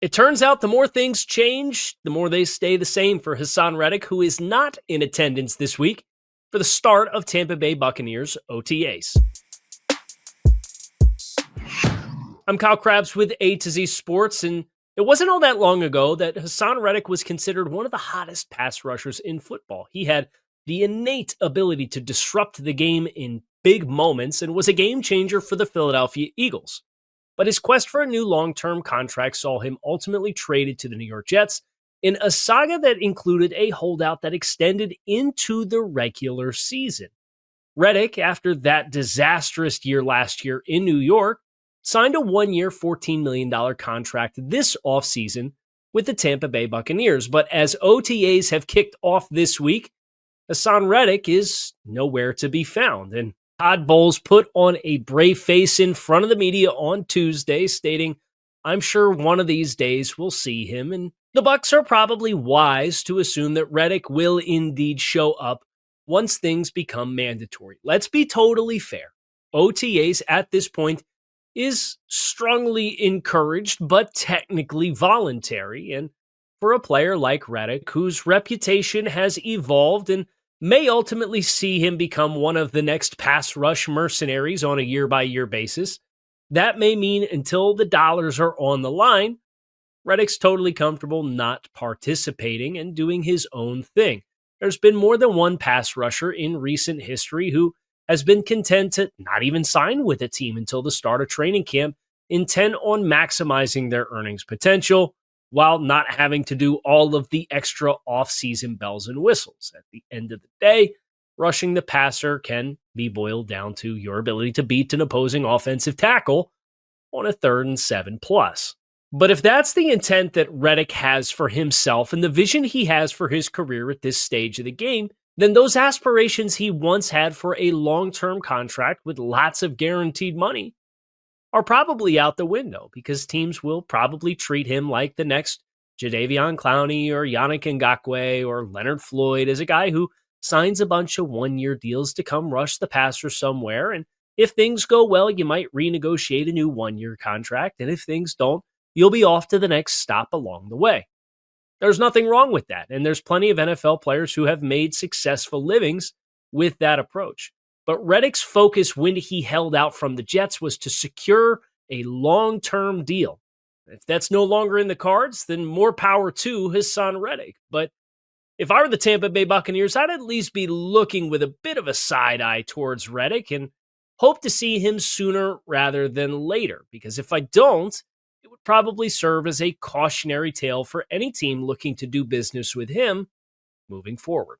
It turns out the more things change, the more they stay the same for Haason Reddick, who is not in attendance this week for the start of Tampa Bay Buccaneers OTAs. I'm Kyle Krabs with A to Z Sports, and it wasn't all that long ago that Haason Reddick was considered one of the hottest pass rushers in football. He had the innate ability to disrupt the game in big moments and was a game changer for the Philadelphia Eagles. But his quest for a new long-term contract saw him ultimately traded to the New York Jets in a saga that included a holdout that extended into the regular season. Reddick, after that disastrous year last year in New York, signed a one-year, $14 million contract this offseason with the Tampa Bay Buccaneers. But as OTAs have kicked off this week, Haason Reddick is nowhere to be found. And Todd Bowles put on a brave face in front of the media on Tuesday, stating, "I'm sure one of these days we'll see him." And the Bucs are probably wise to assume that Reddick will indeed show up once things become mandatory. Let's be totally fair. OTAs at this point is strongly encouraged, but technically voluntary. And for a player like Reddick, whose reputation has evolved and may ultimately see him become one of the next pass rush mercenaries on a year-by-year basis, that may mean until the dollars are on the line, Reddick's totally comfortable not participating and doing his own thing. There's been more than one pass rusher in recent history who has been content to not even sign with a team until the start of training camp, intent on maximizing their earnings potential while not having to do all of the extra off-season bells and whistles. At the end of the day, rushing the passer can be boiled down to your ability to beat an opposing offensive tackle on a 3rd and 7+. But if that's the intent that Reddick has for himself and the vision he has for his career at this stage of the game, then those aspirations he once had for a long-term contract with lots of guaranteed money are probably out the window, because teams will probably treat him like the next Jadeveon Clowney or Yannick Ngakoue or Leonard Floyd, as a guy who signs a bunch of one-year deals to come rush the passer somewhere. And if things go well, you might renegotiate a new one-year contract. And if things don't, you'll be off to the next stop along the way. There's nothing wrong with that. And there's plenty of NFL players who have made successful livings with that approach. But Reddick's focus when he held out from the Jets was to secure a long-term deal. If that's no longer in the cards, then more power to Haason Reddick. But if I were the Tampa Bay Buccaneers, I'd at least be looking with a bit of a side eye towards Reddick and hope to see him sooner rather than later. Because if I don't, it would probably serve as a cautionary tale for any team looking to do business with him moving forward.